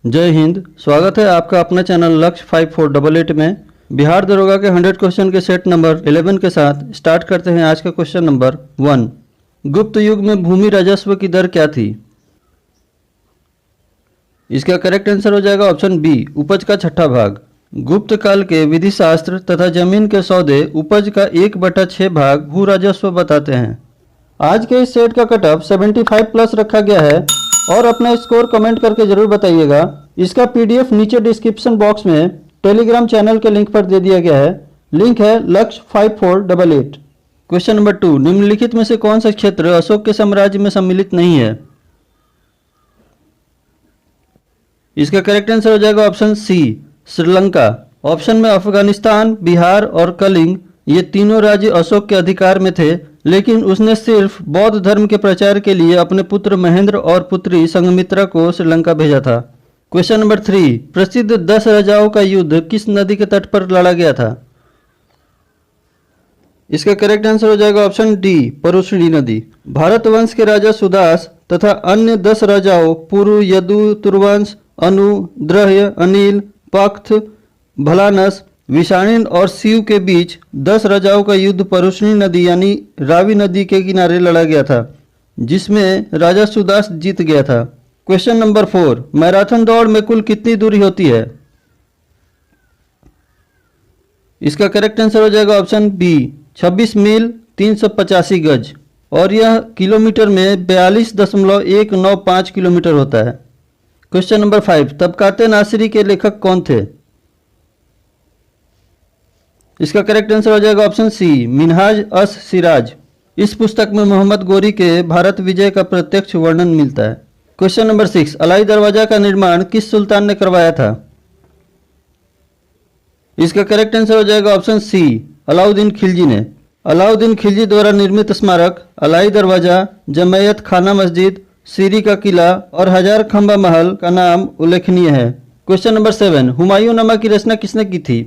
जय हिंद। स्वागत है आपका अपना चैनल लक्ष्य 5488 में। बिहार दरोगा के 100 क्वेश्चन के सेट नंबर 11 के साथ स्टार्ट करते हैं आज का क्वेश्चन नंबर 1। गुप्त युग में भूमि राजस्व की दर क्या थी? इसका करेक्ट आंसर हो जाएगा ऑप्शन बी, उपज का छठा भाग। गुप्त काल के विधि शास्त्र तथा जमीन के सौदे उपज का 1/6 भाग भू राजस्व बताते हैं। आज के इस सेट का कट ऑफ 75 प्लस रखा गया है और अपना स्कोर कमेंट करके जरूर बताइएगा। इसका पीडीएफ नीचे डिस्क्रिप्शन बॉक्स में टेलीग्राम चैनल के लिंक पर दे दिया गया है। लिंक है लक्ष्य 5488। क्वेश्चन नंबर 2, निम्नलिखित में से कौन सा क्षेत्र अशोक के साम्राज्य में सम्मिलित नहीं है? इसका करेक्ट आंसर हो जाएगा ऑप्शन सी, श्रीलंका। ऑप्शन में अफगानिस्तान, बिहार और कलिंग ये तीनों राज्य अशोक के अधिकार में थे, लेकिन उसने सिर्फ बौद्ध धर्म के प्रचार के लिए अपने पुत्र महेंद्र और पुत्री संघमित्रा को श्रीलंका भेजा था। क्वेश्चन नंबर 3, प्रसिद्ध 10 राजाओं का युद्ध किस नदी के तट पर लड़ा गया था? इसका करेक्ट आंसर हो जाएगा ऑप्शन डी, परुष्णी नदी। भारत वंश के राजा सुदास तथा अन्य 10 राजाओं पुरु, यदु, तुर्वंश, अनु, द्रह्य, अनिल, पख्त, भलानस, विषाणिन और शिव के बीच 10 राजाओं का युद्ध परुष्णी नदी यानी रावी नदी के किनारे लड़ा गया था, जिसमें राजा सुदास जीत गया था। क्वेश्चन नंबर 4, मैराथन दौड़ में कुल कितनी दूरी होती है? इसका करेक्ट आंसर हो जाएगा ऑप्शन बी, 26 मील 385 गज और यह किलोमीटर में 42.195 किलोमीटर होता है। क्वेश्चन नंबर 5, तबकाते नासिरी के लेखक कौन थे? इसका करेक्ट आंसर हो जाएगा ऑप्शन सी, मिनहाज अस सिराज। इस पुस्तक में मोहम्मद गोरी के भारत विजय का प्रत्यक्ष वर्णन मिलता है। क्वेश्चन नंबर 6, अलाई दरवाजा का निर्माण किस सुल्तान ने करवाया था? इसका करेक्ट आंसर हो जाएगा ऑप्शन सी, अलाउद्दीन खिलजी ने। अलाउद्दीन खिलजी द्वारा निर्मित स्मारक अलाई दरवाजा, जमैयत खाना मस्जिद, सीरी का किला और हजार खंबा महल का नाम उल्लेखनीय है। क्वेश्चन नंबर 7, हुमायूं नामा की रचना किसने की थी?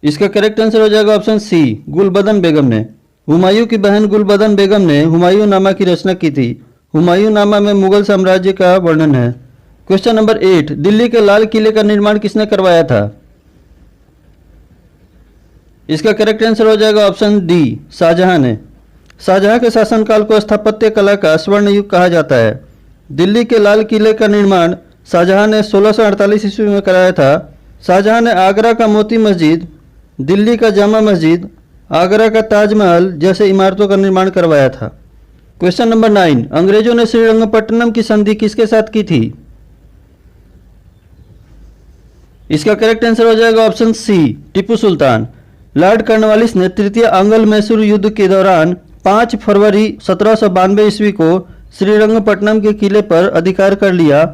इसका करेक्ट आंसर हो जाएगा ऑप्शन सी, गुलबदन बेगम ने। हुमायूं की बहन गुलबदन बेगम ने हुमायूं नामा की रचना की थी। हुमायूं नामा में मुगल साम्राज्य का वर्णन है। क्वेश्चन नंबर 8, दिल्ली के लाल किले का निर्माण किसने करवाया था? इसका करेक्ट आंसर हो जाएगा ऑप्शन डी, शाहजहां ने। शाहजहां के शासनकाल को स्थापत्य कला का स्वर्ण युग कहा जाता है। दिल्ली के लाल किले का निर्माण शाहजहां ने 1648 ईस्वी में कराया था। शाहजहां ने आगरा का मोती मस्जिद, दिल्ली का जामा मस्जिद, आगरा का ताजमहल जैसे इमारतों का निर्माण करवाया था। क्वेश्चन नंबर 9, अंग्रेजों ने श्रीरंगपट्टनम की संधि किसके साथ की थी? इसका करेक्ट आंसर हो जाएगा ऑप्शन सी, टीपू सुल्तान। लॉर्ड कॉर्नवालिस ने तृतीय आंग्ल मैसूर युद्ध के दौरान 5 फरवरी 1792 ईस्वी को श्रीरंगपट्टनम के किले पर अधिकार कर लिया।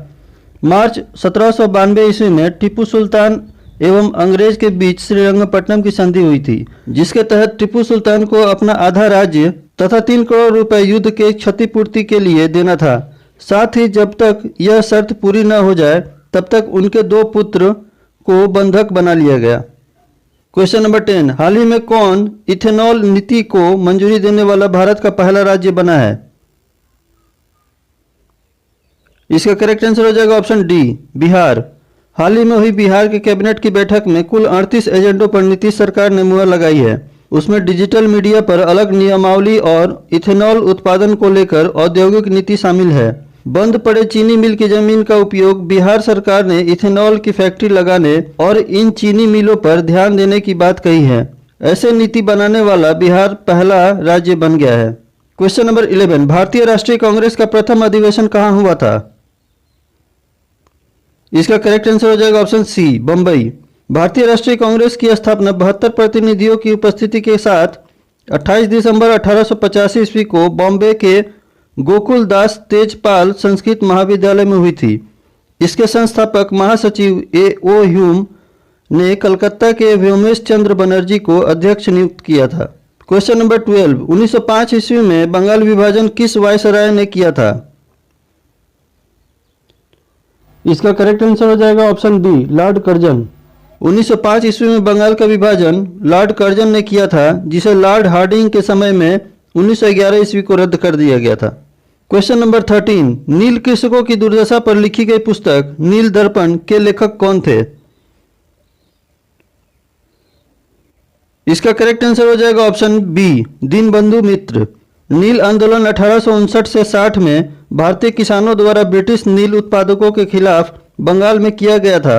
मार्च 1792 ईस्वी में टीपू सुल्तान एवं अंग्रेज के बीच श्रीरंगपट्टनम की संधि हुई थी, जिसके तहत टीपू सुल्तान को अपना आधा राज्य तथा 3 करोड़ रुपए युद्ध के क्षतिपूर्ति के लिए देना था। साथ ही जब तक यह शर्त पूरी न हो जाए तब तक उनके 2 पुत्र को बंधक बना लिया गया। क्वेश्चन नंबर 10, हाल ही में कौन इथेनॉल नीति को मंजूरी देने वाला भारत का पहला राज्य बना है? इसका करेक्ट आंसर हो जाएगा ऑप्शन डी, बिहार। हाल ही में हुई बिहार के कैबिनेट की बैठक में कुल 38 एजेंडों पर नीतीश सरकार ने मुहर लगाई है। उसमें डिजिटल मीडिया पर अलग नियमावली और इथेनॉल उत्पादन को लेकर औद्योगिक नीति शामिल है। बंद पड़े चीनी मिल की जमीन का उपयोग बिहार सरकार ने इथेनॉल की फैक्ट्री लगाने और इन चीनी मिलों पर ध्यान देने की बात कही है। ऐसे नीति बनाने वाला बिहार पहला राज्य बन गया है। क्वेश्चन नंबर 11, भारतीय राष्ट्रीय कांग्रेस का प्रथम अधिवेशन कहाँ हुआ था? इसका करेक्ट आंसर हो जाएगा ऑप्शन सी, बंबई। भारतीय राष्ट्रीय कांग्रेस की स्थापना 72 प्रतिनिधियों की उपस्थिति के साथ 28 दिसंबर 1885 ईस्वी को बॉम्बे के गोकुल दास तेजपाल संस्कृत महाविद्यालय में हुई थी। इसके संस्थापक महासचिव A.O. ह्यूम ने कलकत्ता के व्योमेश चंद्र बनर्जी को अध्यक्ष नियुक्त किया था। क्वेश्चन नंबर 12, 1905 ईस्वी में बंगाल विभाजन किस वायसराय ने किया था? इसका करेक्ट आंसर हो जाएगा ऑप्शन बी, लॉर्ड कर्जन। 1905 ईस्वी में बंगाल का विभाजन लॉर्ड कर्जन ने किया था, जिसे लॉर्ड हार्डिंग के समय में 1911 ईस्वी को रद्द कर दिया गया था। क्वेश्चन नंबर 13, नील कृषकों की दुर्दशा पर लिखी गई पुस्तक नील दर्पण के लेखक कौन थे? इसका करेक्ट आंसर हो जाएगा ऑप्शन बी, दीनबंधु मित्र। नील आंदोलन 1859 से 60 में भारतीय किसानों द्वारा ब्रिटिश नील उत्पादकों के खिलाफ बंगाल में किया गया था।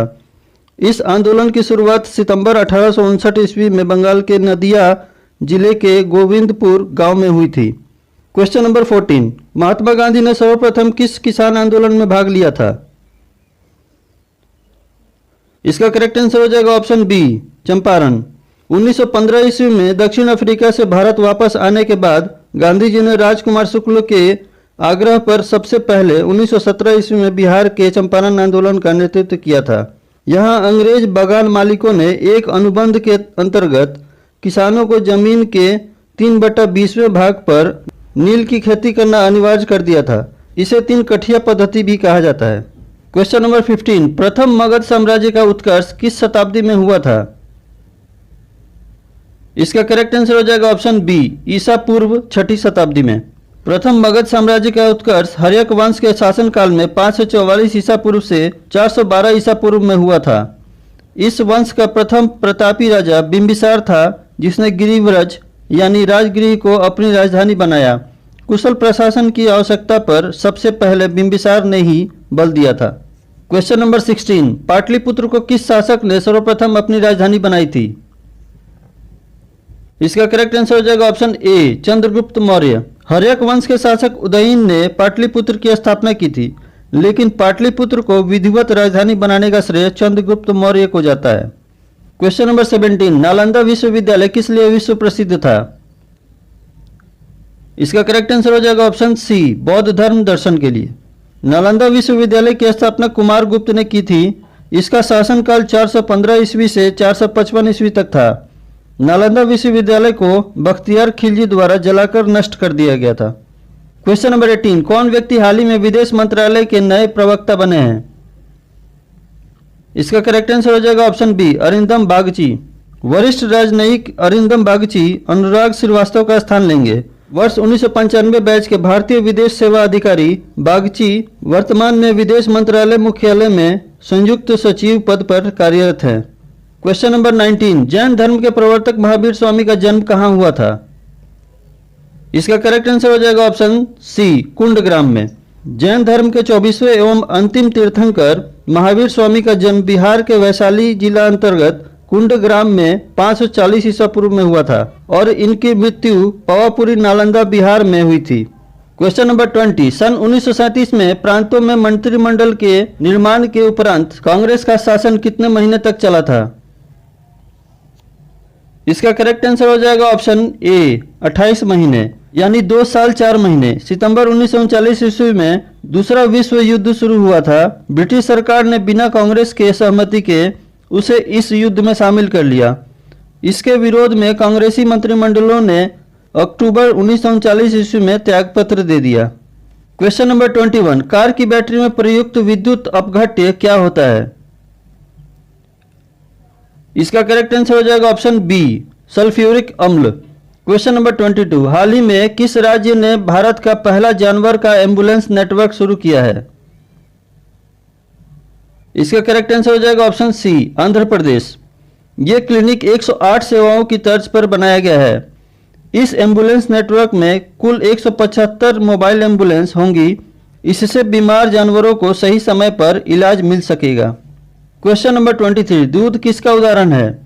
इस आंदोलन की शुरुआत सितंबर 1859 ईस्वी में बंगाल के नदिया जिले के गोविंदपुर गांव में हुई थी। क्वेश्चन नंबर 14, महात्मा गांधी ने सर्वप्रथम किस किसान आंदोलन में भाग लिया था? इसका करेक्ट आंसर हो जाएगा ऑप्शन बी, चंपारण। 1915 ईस्वी में दक्षिण अफ्रीका से भारत वापस आने के बाद गांधी जी ने राजकुमार शुक्ल के आग्रह पर सबसे पहले 1917 ईस्वी में बिहार के चंपारण आंदोलन का नेतृत्व किया था। यहां अंग्रेज बागान मालिकों ने एक अनुबंध के अंतर्गत किसानों को जमीन के 3/20वें भाग पर नील की खेती करना अनिवार्य कर दिया था। इसे 3 कठिया पद्धति भी कहा जाता है। क्वेश्चन नंबर 15, प्रथम मगध साम्राज्य का उत्कर्ष किस शताब्दी में हुआ था? इसका करेक्ट आंसर हो जाएगा ऑप्शन बी, ईसा पूर्व 6ठी शताब्दी में। प्रथम मगध साम्राज्य का उत्कर्ष हर्यक वंश के शासनकाल में 544 ईसा पूर्व से 412 ईसा पूर्व में हुआ था। इस वंश का प्रथम प्रतापी राजा बिंबिसार था, जिसने गिरिव्रज यानी राजगृह को अपनी राजधानी बनाया। कुशल प्रशासन की आवश्यकता पर सबसे पहले बिंबिसार ने ही बल दिया था। क्वेश्चन नंबर 16, पाटलिपुत्र को किस शासक ने सर्वप्रथम अपनी राजधानी बनाई थी? इसका करेक्ट आंसर हो जाएगा ऑप्शन ए, चंद्रगुप्त मौर्य। हर्यक वंश के शासक उदयन ने पाटलिपुत्र की स्थापना की थी, लेकिन पाटलिपुत्र को विधिवत राजधानी बनाने का श्रेय चंद्रगुप्त मौर्य को जाता है। क्वेश्चन नंबर 17, नालंदा विश्वविद्यालय किस लिए विश्व प्रसिद्ध था? इसका करेक्ट आंसर हो जाएगा ऑप्शन सी, बौद्ध धर्म दर्शन के लिए। नालंदा विश्वविद्यालय की स्थापना कुमार गुप्त ने की थी। इसका शासनकाल 415 ईस्वी से 455 ईस्वी तक था। नालंदा विश्वविद्यालय को बख्तियार खिलजी द्वारा जलाकर नष्ट कर दिया गया था। क्वेश्चन नंबर 18, कौन व्यक्ति हाल ही में विदेश मंत्रालय के नए प्रवक्ता बने हैं? इसका करेक्ट आंसर हो जाएगा ऑप्शन बी, अरिंदम बागची। वरिष्ठ राजनयिक अरिंदम बागची अनुराग श्रीवास्तव का स्थान लेंगे। वर्ष 1995 बैच के भारतीय विदेश सेवा अधिकारी बागची वर्तमान में विदेश मंत्रालय मुख्यालय में संयुक्त सचिव पद पर कार्यरत हैं। क्वेश्चन नंबर 19, जैन धर्म के प्रवर्तक महावीर स्वामी का जन्म कहाँ हुआ था? इसका करेक्ट आंसर हो जाएगा ऑप्शन सी, कुंडग्राम में। जैन धर्म के 24वें एवं अंतिम तीर्थंकर महावीर स्वामी का जन्म बिहार के वैशाली जिला अंतर्गत कुंडग्राम में 540 ईसा पूर्व में हुआ था और इनकी मृत्यु पावापुरी नालंदा बिहार में हुई थी। क्वेश्चन नंबर 20, सन 1937 में प्रांतों में मंत्रिमंडल के निर्माण के उपरांत कांग्रेस का शासन कितने महीने तक चला था? इसका करेक्ट आंसर हो जाएगा ऑप्शन ए, 28 महीने, यानी 2 साल 4 महीने। सितंबर 1939 ईस्वी में दूसरा विश्व युद्ध शुरू हुआ था। ब्रिटिश सरकार ने बिना कांग्रेस के सहमति के उसे इस युद्ध में शामिल कर लिया। इसके विरोध में कांग्रेसी मंत्रिमंडलों ने अक्टूबर 1939 ईस्वी में त्यागपत्र दे दिया। क्वेश्चन नंबर 21, कार की बैटरी में प्रयुक्त विद्युत अपघट्य क्या होता है? इसका करेक्ट आंसर हो जाएगा ऑप्शन बी, सल्फ्यूरिक अम्ल। क्वेश्चन नंबर 22, हाल ही में किस राज्य ने भारत का पहला जानवर का एम्बुलेंस नेटवर्क शुरू किया है? इसका करेक्ट आंसर हो जाएगा ऑप्शन सी, आंध्र प्रदेश। ये क्लिनिक 108 सेवाओं की तर्ज पर बनाया गया है। इस एम्बुलेंस नेटवर्क में कुल 175 मोबाइल एम्बुलेंस होंगी। इससे बीमार जानवरों को सही समय पर इलाज मिल सकेगा। क्वेश्चन नंबर 23, दूध किसका उदाहरण है?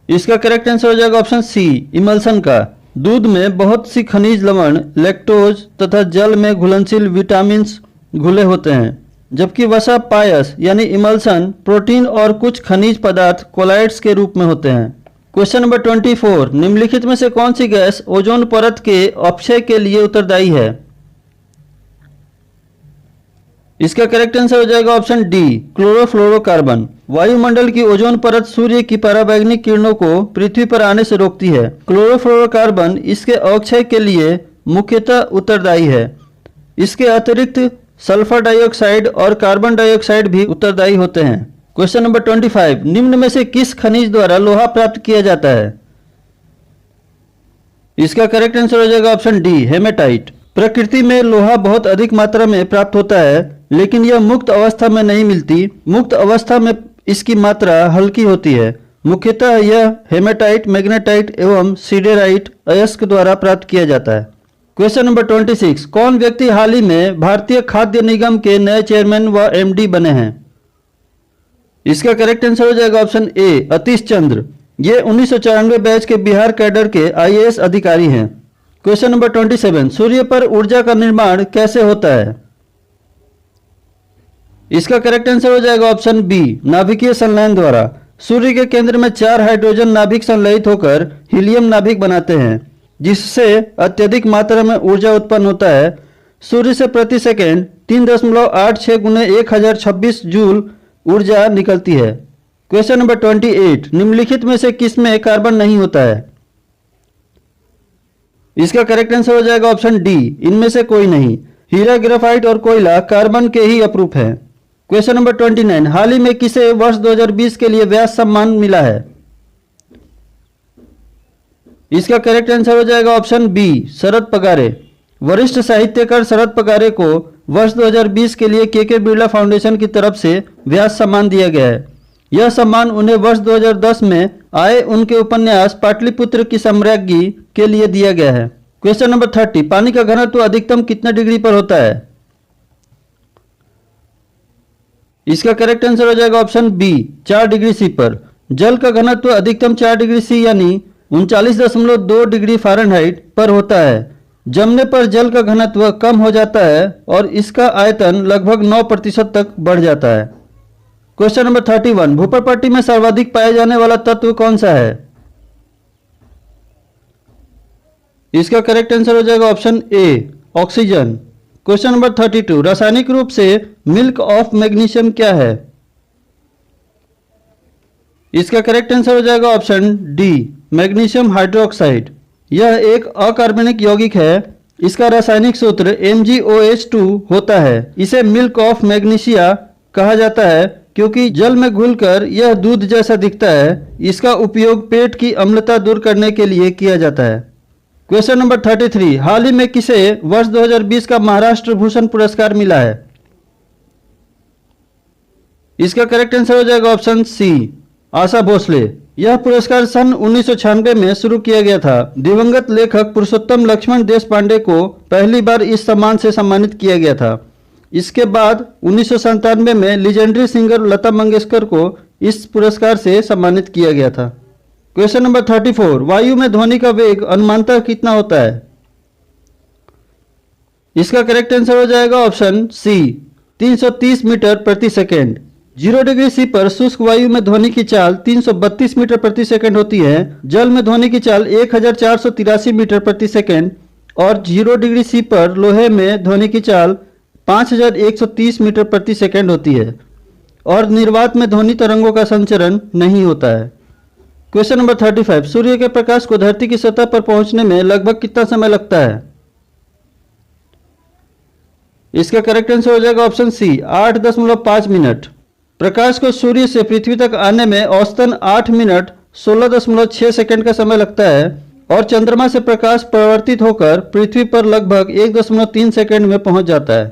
इसका करेक्ट आंसर हो जाएगा ऑप्शन सी, इमल्सन का। दूध में बहुत सी खनिज लवण, लैक्टोज तथा जल में घुलनशील विटामिन घुले होते हैं, जबकि वसा पायस यानी इमल्सन प्रोटीन और कुछ खनिज पदार्थ कोलाइड्स के रूप में होते हैं। क्वेश्चन नंबर 24, निम्नलिखित में से कौन सी गैस ओजोन परत के अपक्षय के लिए उत्तरदायी है? इसका करेक्ट आंसर हो जाएगा ऑप्शन डी, क्लोरोफ्लोरोकार्बन। वायुमंडल की ओजोन परत सूर्य की पराबैंगनी किरणों को पृथ्वी पर आने से रोकती है। क्लोरोफ्लोरोकार्बन इसके अवक्षय के लिए मुख्यतः उत्तरदायी है। इसके अतिरिक्त सल्फर डाइऑक्साइड और कार्बन डाइऑक्साइड भी उत्तरदायी होते हैं। क्वेश्चन नंबर 25, निम्न में से किस खनिज द्वारा लोहा प्राप्त किया जाता है? इसका करेक्ट आंसर हो जाएगा ऑप्शन डी, हेमेटाइट। प्रकृति में लोहा बहुत अधिक मात्रा में प्राप्त होता है, लेकिन यह मुक्त अवस्था में नहीं मिलती। मुक्त अवस्था में इसकी मात्रा हल्की होती है। मुख्यतः यह हेमेटाइट, मैग्नेटाइट एवं सीडेराइट अयस्क द्वारा प्राप्त किया जाता है। क्वेश्चन नंबर 26, कौन व्यक्ति हाल ही में भारतीय खाद्य निगम के नए चेयरमैन व एमडी बने हैं? इसका करेक्ट आंसर हो जाएगा ऑप्शन ए, अतीश चंद्र। ये 1994 बैच के बिहार कैडर के आईएएस अधिकारी हैं। क्वेश्चन नंबर 27, सूर्य पर ऊर्जा का निर्माण कैसे होता है? इसका करेक्ट आंसर हो जाएगा ऑप्शन बी, नाभिकीय संलयन द्वारा। सूर्य के केंद्र में 4 हाइड्रोजन नाभिक संलयित होकर हीलियम नाभिक बनाते हैं, जिससे अत्यधिक मात्रा में ऊर्जा उत्पन्न होता है। सूर्य से प्रति सेकंड 3.86 गुने 1026 जूल ऊर्जा निकलती है। क्वेश्चन नंबर 28, निम्नलिखित में से किसमें कार्बन नहीं होता है? इसका करेक्ट आंसर हो जाएगा ऑप्शन डी, इनमें से कोई नहीं। हीरा, ग्रेफाइट और कोयला कार्बन के ही अपरूप है। क्वेश्चन नंबर 29, हाल ही में किसे वर्ष 2020 के लिए व्यास सम्मान मिला है? इसका करेक्ट आंसर हो जाएगा ऑप्शन बी, शरद पगारे। वरिष्ठ साहित्यकार शरद पगारे को वर्ष 2020 के लिए के बिरला फाउंडेशन की तरफ से व्यास सम्मान दिया गया है। यह सम्मान उन्हें वर्ष 2010 में आए उनके उपन्यास पाटलिपुत्र की सम्राज्ञी के लिए दिया गया है। क्वेश्चन नंबर 30, पानी का घनत्व अधिकतम कितने डिग्री पर होता है? इसका करेक्ट आंसर हो जाएगा ऑप्शन बी, 4 डिग्री सी पर। जल का घनत्व अधिकतम 4 डिग्री सी यानी 39.2 डिग्री फ़ारेनहाइट पर होता है। जमने पर जल का घनत्व कम हो जाता है और इसका आयतन लगभग 9% तक बढ़ जाता है। क्वेश्चन नंबर 31, भूपर्पट्टी में सर्वाधिक पाया जाने वाला तत्व कौन सा है? इसका करेक्ट आंसर हो जाएगा option A, oxygen. Question number 32, रासायनिक रूप से मिल्क ऑफ मैग्नीशियम क्या है? इसका करेक्ट आंसर हो जाएगा ऑप्शन डी, मैग्नीशियम हाइड्रोक्साइड। यह एक अकार्बनिक यौगिक है। इसका रासायनिक सूत्र MgOH2 होता है। इसे मिल्क ऑफ मैग्नीशिया कहा जाता है क्योंकि जल में घुलकर यह दूध जैसा दिखता है। इसका उपयोग पेट की अम्लता दूर करने के लिए किया जाता है। क्वेश्चन नंबर 33, हाल ही में किसे वर्ष 2020 का महाराष्ट्र भूषण पुरस्कार मिला है? इसका करेक्ट आंसर हो जाएगा ऑप्शन सी, आशा भोसले। यह पुरस्कार सन 1996 में शुरू किया गया था। दिवंगत लेखक पुरुषोत्तम लक्ष्मण देशपांडे को पहली बार इस सम्मान से सम्मानित किया गया था। इसके बाद 1997 में लीजेंडरी सिंगर लता मंगेशकर को इस पुरस्कार से सम्मानित किया गया था। क्वेश्चन नंबर 34, वायु में ध्वनि का वेग अनुमानतः कितना होता है? इसका करेक्ट आंसर हो जाएगा ऑप्शन सी, 330 मीटर प्रति सेकेंड। 0 डिग्री सी पर शुष्क वायु में ध्वनि की चाल 332 मीटर प्रति सेकेंड होती है। जल में ध्वनि की चाल 1483 मीटर प्रति सेकेंड और 0 डिग्री सी पर लोहे में ध्वनि की चाल 5130 मीटर प्रति सेकेंड होती है और निर्वात में ध्वनि तरंगों का संचरण नहीं होता है। क्वेश्चन नंबर 35, सूर्य के प्रकाश को धरती की सतह पर पहुंचने में लगभग कितना समय लगता है? इसका करेक्ट आंसर हो जाएगा ऑप्शन सी, 8.5 मिनट। प्रकाश को सूर्य से पृथ्वी तक आने में औसतन 8 मिनट 16.6 सेकंड का समय लगता है और चंद्रमा से प्रकाश परावर्तित होकर पृथ्वी पर लगभग 1.3 सेकंड में पहुंच जाता है।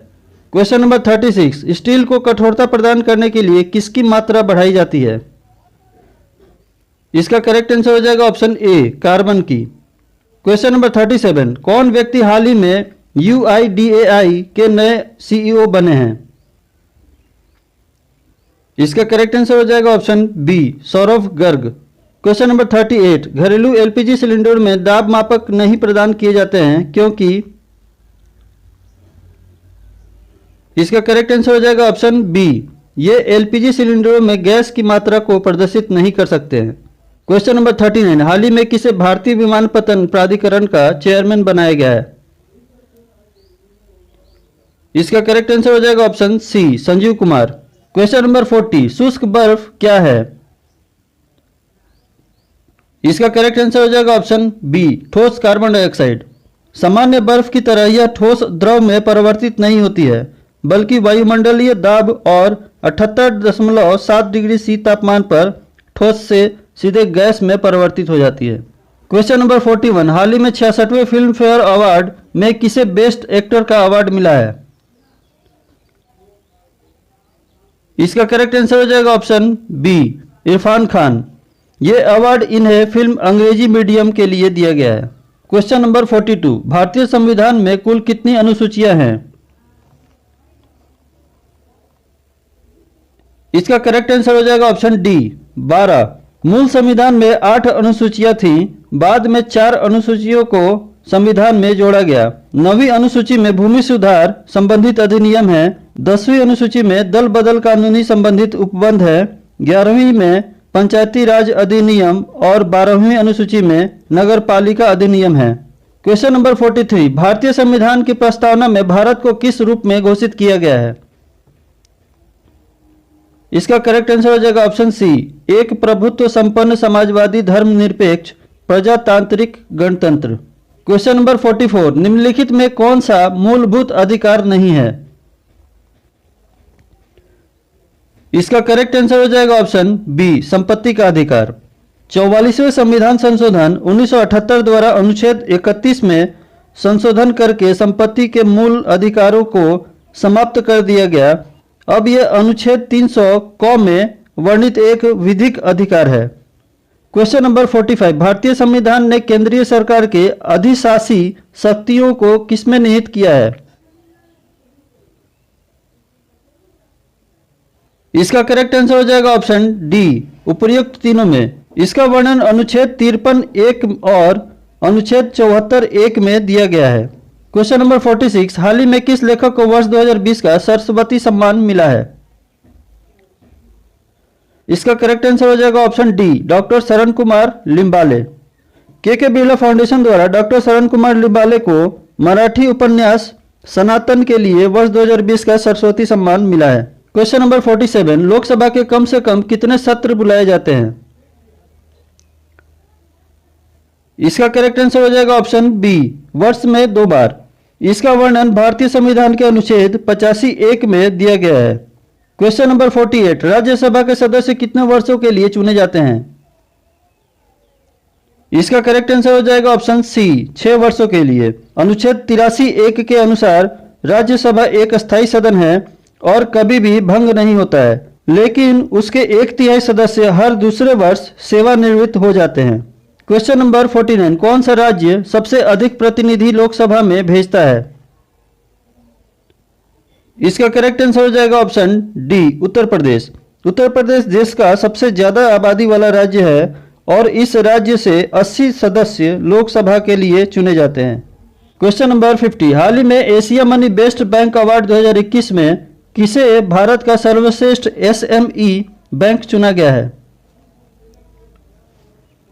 क्वेश्चन नंबर 36, स्टील को कठोरता प्रदान करने के लिए किसकी मात्रा बढ़ाई जाती है? इसका करेक्ट आंसर हो जाएगा ऑप्शन ए, कार्बन की। क्वेश्चन नंबर 37, कौन व्यक्ति हाल ही में UIDAI के नए CEO बने हैं? इसका करेक्ट आंसर हो जाएगा option B, Saurabh Garg. Question number 38, घरेलू LPG सिलेंडर में दाब मापक नहीं प्रदान किए जाते हैं क्योंकि? इसका करेक्ट आंसर हो जाएगा ऑप्शन बी, ये LPG सिलेंडरों में गैस की मात्रा को प्रदर्शित नहीं कर सकते हैं। क्वेश्चन नंबर 39, हाल ही में किसे भारतीय विमानपत्तन प्राधिकरण का चेयरमैन बनाया गया है? इसका करेक्ट आंसर हो जाएगा option C, Sanjeev Kumar. Question number 40, शुष्क बर्फ क्या है? इसका करेक्ट आंसर हो जाएगा ऑप्शन बी, ठोस कार्बन डाइऑक्साइड। सामान्य बर्फ की तरह यह ठोस द्रव में परिवर्तित नहीं होती है, बल्कि वायुमंडलीय दाब और 78.7 डिग्री सी तापमान पर ठोस से सीधे गैस में परिवर्तित हो जाती है। क्वेश्चन नंबर 41, हाल ही में 66वें फिल्म फेयर अवार्ड में किसे बेस्ट एक्टर का अवार्ड मिला है? इसका करेक्ट आंसर हो जाएगा ऑप्शन बी, इरफान खान। ये अवार्ड इन्हें फिल्म अंग्रेजी मीडियम के लिए दिया गया है। क्वेश्चन नंबर 42, भारतीय संविधान में कुल कितनी अनुसूचियां हैं? इसका करेक्ट आंसर हो जाएगा ऑप्शन डी, 12। मूल संविधान में 8 अनुसूचियां थीं, बाद में 4 अनुसूचियों को संविधान में जोड़ा गया। 9वीं अनुसूची में भूमि सुधार संबंधित अधिनियम है, 10वीं अनुसूची में दल बदल कानूनी संबंधित उपबंध है, 11वीं में पंचायती राज अधिनियम और 12वीं अनुसूची में नगर पालिका अधिनियम है। क्वेश्चन नंबर 43, भारतीय संविधान की प्रस्तावना में भारत को किस रूप में घोषित किया गया है? इसका करेक्ट आंसर हो जाएगा ऑप्शन सी, एक प्रभुत्व संपन्न समाजवादी धर्मनिरपेक्ष प्रजातांत्रिक गणतंत्र। क्वेश्चन नंबर 44, निम्नलिखित में कौन सा मूलभूत अधिकार नहीं है? इसका करेक्ट आंसर हो जाएगा ऑप्शन बी, संपत्ति का अधिकार। 44वें संविधान संशोधन 1978 द्वारा अनुच्छेद 31 में संशोधन करके संपत्ति के मूल अधिकारों को समाप्त कर दिया गया। अब यह अनुच्छेद 300 क में वर्णित एक विधिक अधिकार है। क्वेश्चन नंबर 45, भारतीय संविधान ने केंद्रीय सरकार के अधिशासी शक्तियों को किसमें निहित किया है? इसका करेक्ट आंसर हो जाएगा ऑप्शन डी, उपर्युक्त तीनों में। इसका वर्णन अनुच्छेद 53(1) और अनुच्छेद 74(1) में दिया गया है। क्वेश्चन नंबर 46, हाल ही में किस लेखक को वर्ष 2020 का सरस्वती सम्मान मिला है? इसका करेक्ट आंसर हो जाएगा ऑप्शन डी, डॉक्टर शरण कुमार लिम्बाले। के बिरला फाउंडेशन द्वारा डॉक्टर शरण कुमार लिम्बाले को मराठी उपन्यास सनातन के लिए वर्ष 2020 का सरस्वती सम्मान मिला है। क्वेश्चन नंबर 47, लोकसभा के कम से कम कितने सत्र बुलाए जाते हैं? इसका करेक्ट आंसर हो जाएगा ऑप्शन बी, वर्ष में 2 बार। इसका वर्णन भारतीय संविधान के अनुच्छेद 85(1) में दिया गया है। क्वेश्चन नंबर 48, राज्यसभा के सदस्य कितने वर्षों के लिए चुने जाते हैं? इसका करेक्ट आंसर हो जाएगा ऑप्शन सी, 6 वर्षों के लिए। अनुच्छेद 83(1) के अनुसार राज्यसभा एक अस्थायी सदन है और कभी भी भंग नहीं होता है, लेकिन उसके 1/3 सदस्य हर दूसरे वर्ष सेवानिवृत्त हो जाते हैं। क्वेश्चन नंबर 49, कौन सा राज्य सबसे अधिक प्रतिनिधि लोकसभा में भेजता है? इसका करेक्ट आंसर हो जाएगा ऑप्शन डी, उत्तर प्रदेश। उत्तर प्रदेश देश का सबसे ज्यादा आबादी वाला राज्य है और इस राज्य से 80 सदस्य लोकसभा के लिए चुने जाते हैं। क्वेश्चन नंबर 50, हाल ही में Asia money best bank award 2021 में किसे भारत का सर्वश्रेष्ठ SME बैंक चुना गया है?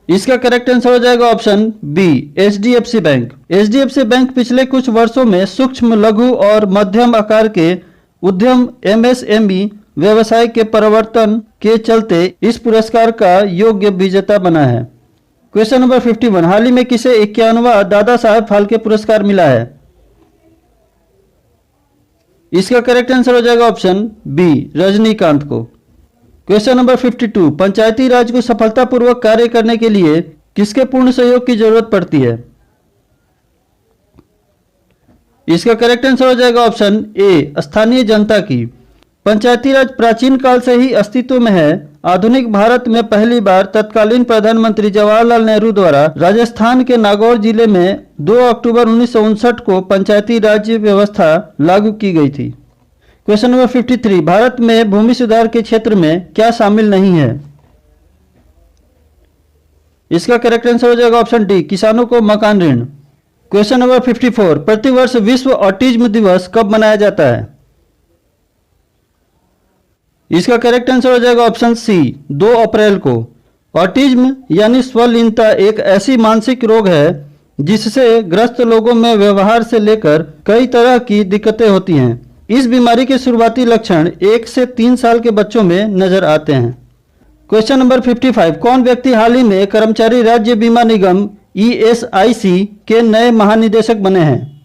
इसका करेक्ट आंसर हो जाएगा option B, HDFC bank. HDFC bank पिछले कुछ वर्षों में सूक्ष्म, लघु और मध्यम आकार के उद्यम MSME व्यवसाय के परिवर्तन के चलते इस पुरस्कार का योग्य विजेता बना है। क्वेश्चन नंबर 51, हाल ही में किसे 51वां दादा साहेब फाल्के पुरस्कार मिला है? इसका करेक्ट आंसर हो जाएगा ऑप्शन बी, रजनीकांत को। क्वेश्चन नंबर 52, पंचायती राज को सफलतापूर्वक कार्य करने के लिए किसके पूर्ण सहयोग की जरूरत पड़ती है? इसका करेक्ट आंसर हो जाएगा ऑप्शन ए, स्थानीय जनता की। पंचायती राज प्राचीन काल से ही अस्तित्व में है। आधुनिक भारत में पहली बार तत्कालीन प्रधानमंत्री जवाहरलाल नेहरू द्वारा राजस्थान के नागौर जिले में 2 अक्टूबर 1959 को पंचायती राज व्यवस्था लागू की गई थी। क्वेश्चन नंबर 53, भारत में भूमि सुधार के क्षेत्र में क्या शामिल नहीं है? इसका करेक्ट आंसर हो जाएगा ऑप्शन डी, किसानों को मकान ऋण। क्वेश्चन नंबर 54, प्रतिवर्ष विश्व ऑटिज्म दिवस कब मनाया जाता है? इसका करेक्ट आंसर हो जाएगा ऑप्शन सी, 2 अप्रैल को। ऑटिज्म यानी स्वलीनता एक ऐसी मानसिक रोग है जिससे ग्रस्त लोगों में व्यवहार से लेकर कई तरह की दिक्कतें होती हैं। इस बीमारी के शुरुआती लक्षण 1 से 3 साल के बच्चों में नजर आते हैं। क्वेश्चन नंबर 55, कौन व्यक्ति हाल ही में कर्मचारी राज्य बीमा निगम ESIC के नए महानिदेशक बने हैं?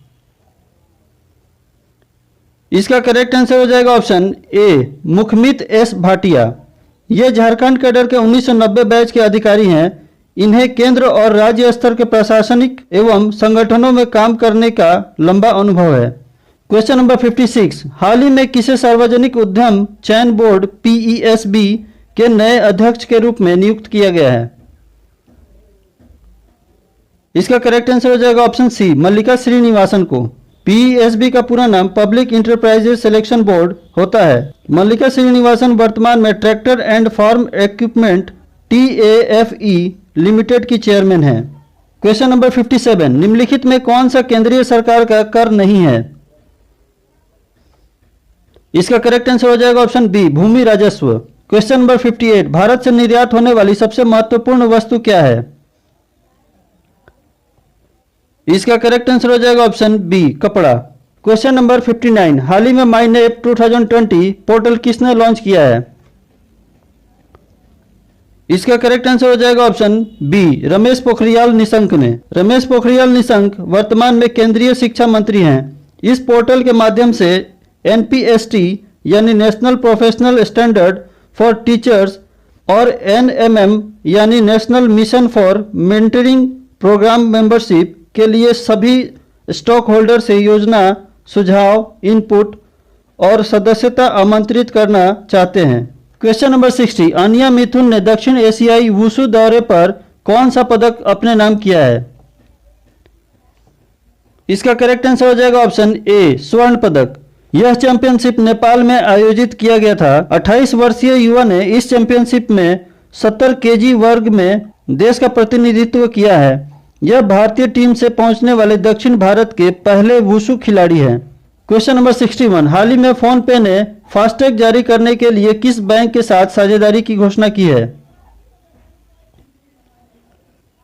इसका करेक्ट आंसर हो जाएगा ऑप्शन ए, मुखमित S भाटिया। ये झारखंड कैडर के 1990 बैच के अधिकारी हैं। इन्हें केंद्र और राज्य स्तर के प्रशासनिक एवं संगठनों में काम करने का लंबा अनुभव है। क्वेश्चन नंबर 56, हाल ही में किसे सार्वजनिक उद्यम चयन बोर्ड PESB के नए अध्यक्ष के रूप में नियुक्त किया गया है? इसका करेक्ट आंसर हो जाएगा ऑप्शन सी, मल्लिका श्रीनिवासन को। PESB का पूरा नाम पब्लिक इंटरप्राइजेज सिलेक्शन बोर्ड होता है। मल्लिका श्रीनिवासन वर्तमान में tractor and farm equipment TAFE limited की चेयरमैन है। क्वेश्चन नंबर 57, निम्नलिखित में कौन सा केंद्रीय सरकार का कर नहीं है? इसका करेक्ट आंसर हो जाएगा ऑप्शन बी, भूमि राजस्व। क्वेश्चन नंबर 58, भारत से निर्यात होने वाली सबसे महत्वपूर्ण वस्तु क्या है? इसका करेक्ट आंसर हो जाएगा ऑप्शन बी, कपड़ा। क्वेश्चन नंबर 59, हाल ही में माईनेप 2020 पोर्टल किसने लॉन्च किया है? इसका करेक्ट आंसर हो जाएगा ऑप्शन बी, रमेश पोखरियाल निशंक ने। रमेश पोखरियाल निशंक वर्तमान में केंद्रीय शिक्षा मंत्री हैं। इस पोर्टल के माध्यम से NPST यानी national professional standard for teachers और NMM यानी national mission for mentoring programme membership के लिए सभी स्टॉक होल्डर से योजना, सुझाव, इनपुट और सदस्यता आमंत्रित करना चाहते हैं। क्वेश्चन नंबर 60, अनिया मिथुन ने दक्षिण एशियाई वुशु दौरे पर कौन सा पदक अपने नाम किया है? इसका करेक्ट आंसर हो जाएगा ऑप्शन ए, स्वर्ण पदक। यह चैंपियनशिप नेपाल में आयोजित किया गया था। 28 वर्षीय युवा ने इस चैंपियनशिप में 70 kg वर्ग में देश का प्रतिनिधित्व किया है। यह भारतीय टीम से पहुंचने वाले दक्षिण भारत के पहले वुशु खिलाड़ी हैं। क्वेश्चन नंबर 61, हाल ही में फोन पे ने फास्टैग जारी करने के लिए किस बैंक के साथ साझेदारी की घोषणा की है?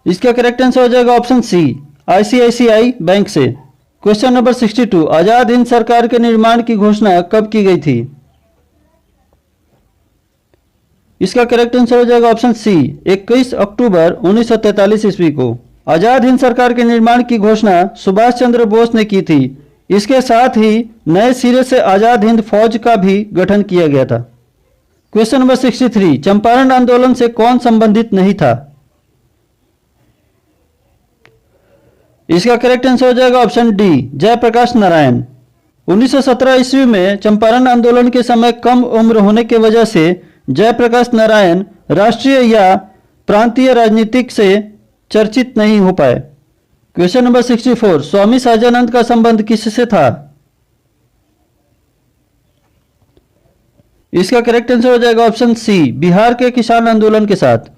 इसका करेक्ट आंसर हो जाएगा ऑप्शन सी, ICICI बैंक से। क्वेश्चन नंबर 62, आजाद हिंद सरकार के निर्माण की घोषणा कब की गई थी? इसका करेक्ट आंसर हो जाएगा ऑप्शन सी, 21 अक्टूबर 1943 ईस्वी को। आजाद हिंद सरकार के निर्माण की घोषणा सुभाष चंद्र बोस ने की थी। इसके साथ ही नए सिरे से आजाद हिंद फौज का भी गठन किया गया था। क्वेश्चन नंबर 63, चंपारण आंदोलन से कौन संबंधित नहीं था? इसका करेक्ट आंसर हो जाएगा ऑप्शन डी, जयप्रकाश नारायण। 1917 ईस्वी में चंपारण आंदोलन के समय कम उम्र होने की वजह से जयप्रकाश नारायण राष्ट्रीय या प्रांतीय राजनीतिक से चर्चित नहीं हो पाए। क्वेश्चन नंबर 64, स्वामी सहजानंद का संबंध किससे था? इसका करेक्ट आंसर हो जाएगा ऑप्शन सी, बिहार के किसान आंदोलन के साथ।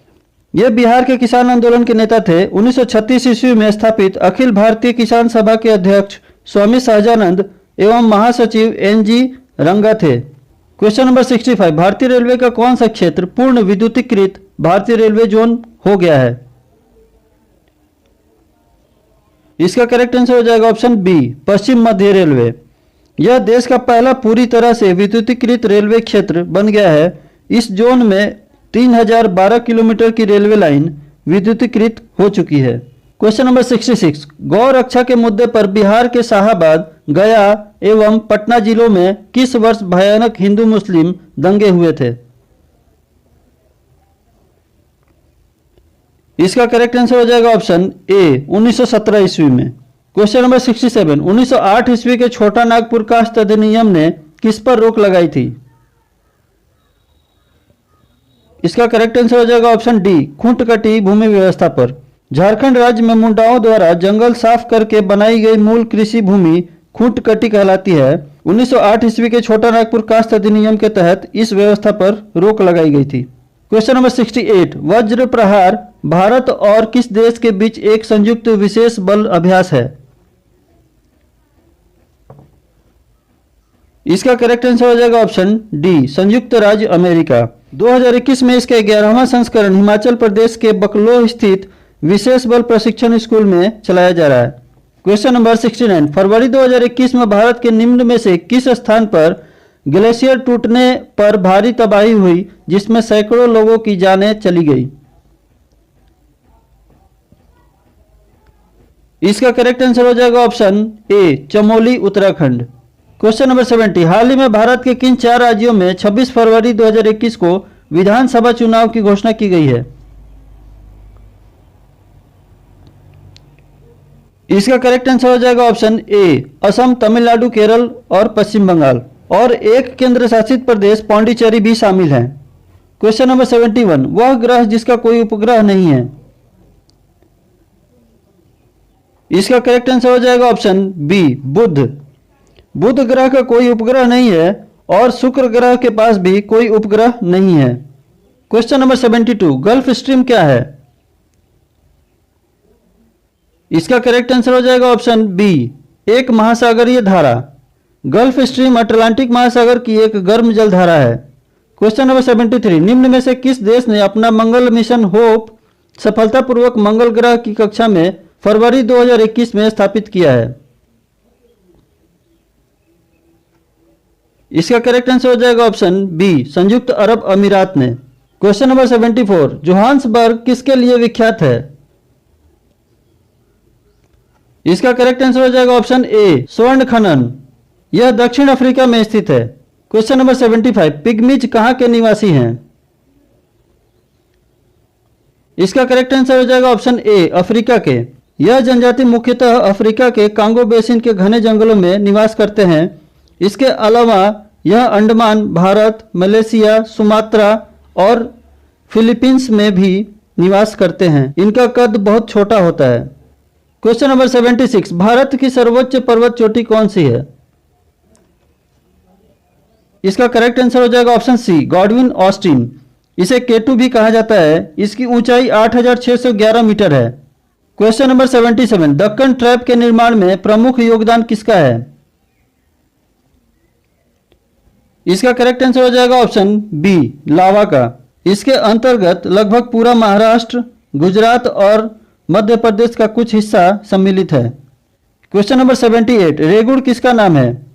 यह बिहार के किसान आंदोलन के नेता थे। 1936 ईस्वी में स्थापित अखिल भारतीय किसान सभा के अध्यक्ष स्वामी सहजानंद एवं महासचिव NG रंगा थे। क्वेश्चन नंबर 65, भारतीय रेलवे का कौन सा क्षेत्र पूर्ण विद्युतीकृत भारतीय रेलवे जोन हो गया है? इसका करेक्ट आंसर हो जाएगा ऑप्शन बी, पश्चिम मध्य रेलवे। यह देश का पहला पूरी तरह से विद्युतीकृत रेलवे क्षेत्र बन गया है। इस जोन में 3012 किलोमीटर की रेलवे लाइन विद्युतीकृत हो चुकी है। क्वेश्चन नंबर 66, गौ रक्षा के मुद्दे पर बिहार के शाहाबाद, गया एवं पटना जिलों में किस वर्ष भयानक हिंदू मुस्लिम दंगे हुए थे? इसका करेक्ट आंसर हो जाएगा ऑप्शन ए, 1917 ईस्वी में। क्वेश्चन नंबर 67, 1908 ईस्वी के छोटा नागपुर कास्ट अधिनियम ने किस पर रोक लगाई थी? इसका करेक्ट आंसर हो जाएगा ऑप्शन डी, खूंटकटी भूमि व्यवस्था पर। झारखंड राज्य में मुंडाओं द्वारा जंगल साफ करके बनाई गई मूल कृषि भूमि खूंटकटी कहलाती है। 1908 ईस्वी के छोटा नागपुर कास्ट अधिनियम के तहत इस व्यवस्था पर रोक लगाई गई थी। क्वेश्चन नंबर 68, वज्र प्रहार भारत और किस देश के बीच एक संयुक्त विशेष बल अभ्यास है? इसका करेक्ट आंसर हो जाएगा ऑप्शन डी, संयुक्त राज्य अमेरिका। 2021 में इसका 11वां संस्करण हिमाचल प्रदेश के बकलोह स्थित विशेष बल प्रशिक्षण स्कूल में चलाया जा रहा है। क्वेश्चन नंबर 69, फरवरी 2021 में भारत के निम्न में से किस स्थान पर ग्लेशियर टूटने पर भारी तबाही हुई जिसमें सैकड़ों लोगों की जानें चली गई? इसका करेक्ट आंसर हो जाएगा option A, Chamoli Uttarakhand. Question number 70, हाल ही में भारत के किन 4 राज्यों में 26 फरवरी 2021 को विधानसभा चुनाव की घोषणा की गई है? इसका करेक्ट आंसर हो जाएगा ऑप्शन ए, असम, तमिलनाडु, केरल और पश्चिम बंगाल, और एक केंद्र शासित प्रदेश पौंडीचेरी भी शामिल है। क्वेश्चन नंबर 71, वह ग्रह जिसका कोई उपग्रह नहीं है। इसका करेक्ट आंसर हो जाएगा ऑप्शन बी, बुध। बुध ग्रह का कोई उपग्रह नहीं है और शुक्र ग्रह के पास भी कोई उपग्रह नहीं है। क्वेश्चन नंबर 72, गल्फ स्ट्रीम क्या है। इसका करेक्ट आंसर हो जाएगा ऑप्शन बी, एक महासागरीय धारा। गल्फ स्ट्रीम अटलांटिक महासागर की एक गर्म जल धारा है। क्वेश्चन नंबर 73, निम्न में से किस देश ने अपना मंगल मिशन होप सफलतापूर्वक मंगल ग्रह की कक्षा में फरवरी 2021 में स्थापित किया है। इसका करेक्ट आंसर हो जाएगा ऑप्शन बी, संयुक्त अरब अमीरात ने। क्वेश्चन नंबर 74, जोहान्सबर्ग किसके लिए विख्यात है। इसका करेक्ट आंसर हो जाएगा ऑप्शन ए, स्वर्ण खनन। यह दक्षिण अफ्रीका में स्थित है। क्वेश्चन नंबर 75, पिग्मीज कहां के निवासी हैं। इसका करेक्ट आंसर हो जाएगा ऑप्शन ए, अफ्रीका के। यह जनजाति मुख्यतः अफ्रीका के कांगो बेसिन के घने जंगलों में निवास करते हैं। इसके अलावा यह अंडमान, भारत, मलेशिया, सुमात्रा और फिलीपींस में भी निवास करते हैं। इनका कद बहुत छोटा होता है। क्वेश्चन नंबर 76, भारत की सर्वोच्च पर्वत चोटी कौन सी है। इसका करेक्ट आंसर हो जाएगा ऑप्शन सी, गॉडविन ऑस्टिन। इसे केटू भी कहा जाता है। इसकी ऊंचाई 8611 मीटर है। क्वेश्चन नंबर 77, दक्कन ट्रैप के निर्माण में प्रमुख योगदान किसका है। इसका करेक्ट आंसर हो जाएगा ऑप्शन बी, लावा का। इसके अंतर्गत लगभग पूरा महाराष्ट्र, गुजरात और मध्य प्रदेश का कुछ हिस्सा सम्मिलित है। क्वेश्चन नंबर 78, रेगुड़ किसका नाम है।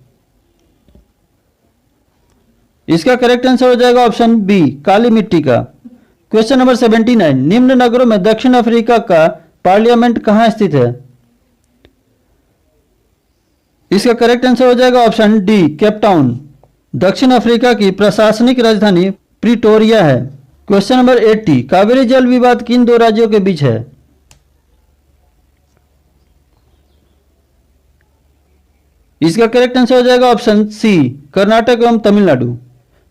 इसका करेक्ट आंसर हो जाएगा ऑप्शन बी, काली मिट्टी का। क्वेश्चन नंबर 79, निम्न नगरों में दक्षिण अफ्रीका का पार्लियामेंट कहां स्थित है। इसका करेक्ट आंसर हो जाएगा ऑप्शन डी, केपटाउन। दक्षिण अफ्रीका की प्रशासनिक राजधानी प्रिटोरिया है। क्वेश्चन नंबर 80, कावेरी जल विवाद किन दो राज्यों के बीच है। इसका करेक्ट आंसर हो जाएगा ऑप्शन सी, कर्नाटक एवं तमिलनाडु।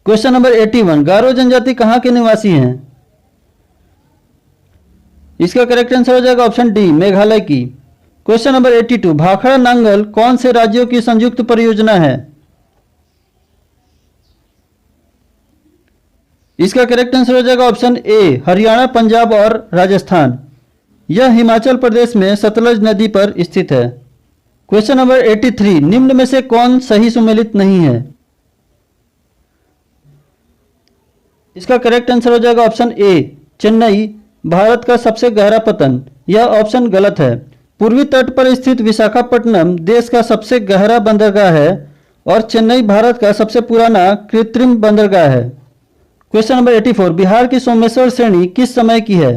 क्वेश्चन नंबर 81, गारो जनजाति कहां के निवासी हैं। इसका करेक्ट आंसर हो जाएगा ऑप्शन डी, मेघालय की। क्वेश्चन नंबर 82, भाखड़ा नांगल कौन से राज्यों की संयुक्त परियोजना है। इसका करेक्ट आंसर हो जाएगा ऑप्शन ए, हरियाणा, पंजाब और राजस्थान। यह हिमाचल प्रदेश में सतलज नदी पर स्थित है। क्वेश्चन नंबर 83, निम्न में से कौन सही सुमेलित नहीं है। इसका करेक्ट आंसर हो जाएगा ऑप्शन ए, चेन्नई, भारत का सबसे गहरा पतन। यह ऑप्शन गलत है। पूर्वी तट पर स्थित विशाखापट्टनम देश का सबसे गहरा बंदरगाह है और चेन्नई भारत का सबसे पुराना कृत्रिम बंदरगाह है। क्वेश्चन नंबर 84, बिहार की सोमेश्वर श्रेणी किस समय की है।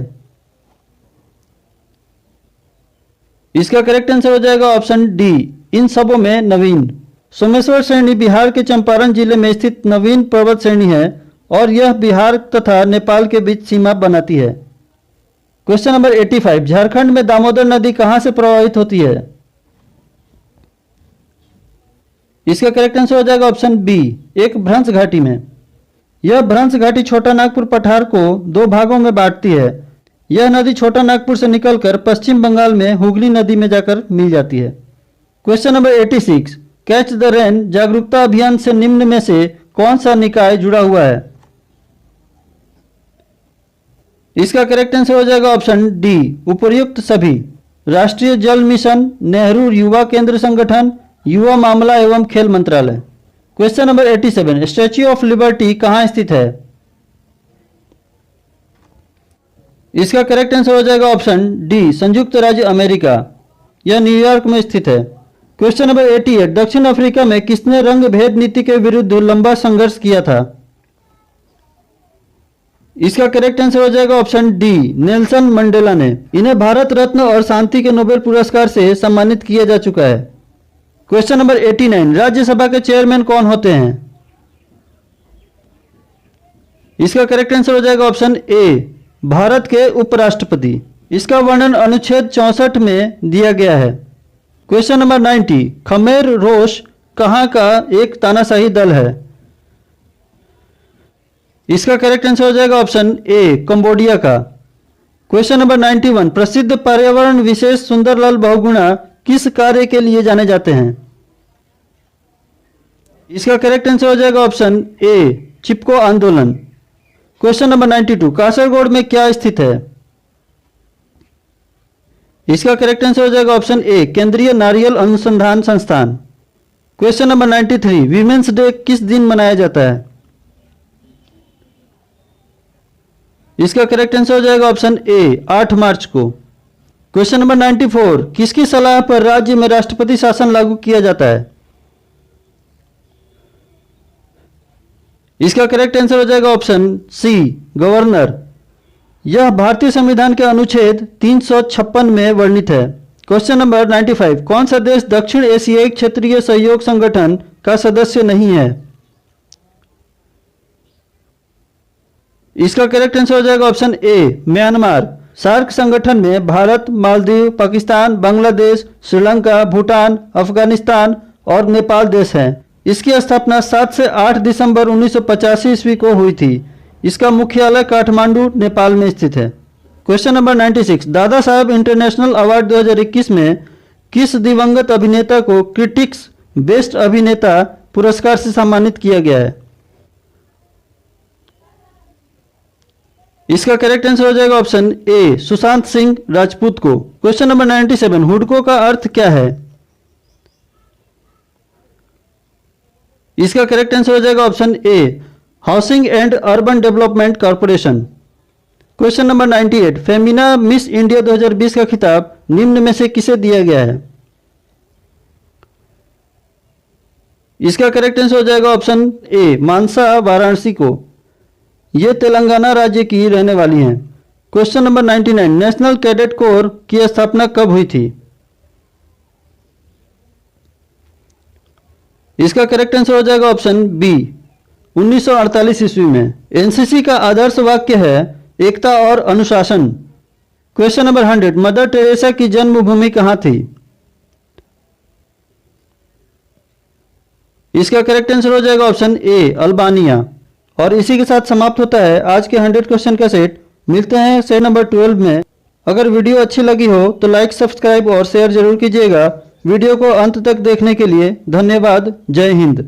इसका करेक्ट आंसर हो जाएगा ऑप्शन डी, इन सबों में नवीन। सोमेश्वर श्रेणी बिहार के चंपारण जिले में स्थित नवीन पर्वत श्रेणी है और यह बिहार तथा नेपाल के बीच सीमा बनाती है। क्वेश्चन नंबर 85, झारखंड में दामोदर नदी कहां से प्रवाहित होती है। इसका करेक्ट आंसर हो जाएगा ऑप्शन बी, एक भ्रंश घाटी में। यह भ्रंश घाटी छोटा नागपुर पठार को दो भागों में बांटती है। यह नदी छोटा नागपुर से निकलकर पश्चिम बंगाल में हुगली नदी में जाकर मिल जाती है। Question number 86, catch the rain जागरूकता अभियान से निम्न में से कौन सा निकाय जुड़ा हुआ है। इसका करेक्ट आंसर हो जाएगा ऑप्शन डी, उपर्युक्त सभी। राष्ट्रीय जल मिशन, नेहरू युवा केंद्र संगठन, युवा मामला एवं खेल मंत्रालय। Question number 87, statue of liberty कहां स्थित है। इसका करेक्ट आंसर हो जाएगा ऑप्शन डी, संयुक्त राज्य अमेरिका। यह न्यूयॉर्क में स्थित है। क्वेश्चन नंबर 88, दक्षिण अफ्रीका में किसने रंग भेद नीति के विरुद्ध लंबा संघर्ष किया था। इसका करेक्ट आंसर हो जाएगा ऑप्शन डी, नेल्सन मंडेला ने। इन्हें भारत रत्न और शांति के नोबेल पुरस्कार से सम्मानित किया जा चुका है। क्वेश्चन नंबर 89, राज्यसभा के चेयरमैन कौन होते हैं। इसका करेक्ट आंसर हो जाएगा ऑप्शन ए, भारत के उपराष्ट्रपति। इसका वर्णन अनुच्छेद 64 में दिया गया है। क्वेश्चन नंबर 90, खमेर रोश कहाँ का एक तानाशाही दल है? इसका करेक्ट आंसर हो जाएगा ऑप्शन ए, कंबोडिया का। क्वेश्चन नंबर 91, प्रसिद्ध पर्यावरण विशेष सुंदरलाल बहुगुणा किस कार्य के लिए जाने जाते हैं? इसका करेक्ट आंसर हो जाएगा ऑप्शन ए, चिपको आंदोलन। क्वेश्चन नंबर 92, कासरगोड में क्या स्थित है? इसका करेक्ट आंसर हो जाएगा ऑप्शन ए, केंद्रीय नारियल अनुसंधान संस्थान। क्वेश्चन नंबर 93, वीमेंस डे किस दिन मनाया जाता है? इसका करेक्ट आंसर हो जाएगा ऑप्शन ए, 8 मार्च को। क्वेश्चन नंबर 94, किसकी सलाह पर राज्य में राष्ट्रपति शासन लागू किया जाता है? इसका करेक्ट आंसर हो जाएगा ऑप्शन सी, गवर्नर। यह भारतीय संविधान के अनुच्छेद 356 में वर्णित है। क्वेश्चन नंबर 95, कौन सा देश दक्षिण एशियाई क्षेत्रीय सहयोग संगठन का सदस्य नहीं है? इसका करेक्ट आंसर हो जाएगा ऑप्शन ए, म्यांमार। सार्क संगठन में भारत, मालदीव, पाकिस्तान, बांग्लादेश, श्रीलंका, भूटान, अफगानिस्तान और नेपाल देश हैं। इसकी स्थापना 7 से 8 दिसंबर 1985 ईस्वी को हुई थी। इसका मुख्यालय काठमांडू, नेपाल में स्थित है। Question number 96, Dada Saheb international award 2021 में किस दिवंगत अभिनेता को क्रिटिक्स बेस्ट अभिनेता पुरस्कार से सम्मानित किया गया है? इसका करेक्ट आंसर हो जाएगा ऑप्शन ए, सुशांत सिंह राजपूत को। क्वेश्चन नंबर 97, हुडको का अर्थ क्या है? इसका करेक्ट आंसर हो जाएगा option A, housing and urban development corporation. Question number 98, Femina miss India 2020 का खिताब निम्न में से किसे दिया गया है? इसका करेक्ट आंसर हो जाएगा ऑप्शन ए, मानसा वाराणसी को। ये तेलंगाना राज्य की रहने वाली हैं। Question number 99, national cadet corps की स्थापना कब हुई थी? इसका करेक्ट आंसर हो जाएगा ऑप्शन बी, 1948 ईस्वी में। एनसीसी का आदर्श वाक्य है एकता और अनुशासन। क्वेश्चन नंबर 100, मदर टेरेसा की जन्मभूमि कहाँ थी? इसका करेक्ट आंसर हो जाएगा ऑप्शन ए, अल्बानिया। और इसी के साथ समाप्त होता है आज के 100 क्वेश्चन का सेट। मिलते हैं सेट नंबर 12 में। अगर वीडियो अच्छी लगी हो तो लाइक, सब्सक्राइब और शेयर जरूर कीजिएगा। वीडियो को अंत तक देखने के लिए धन्यवाद। जय हिंद।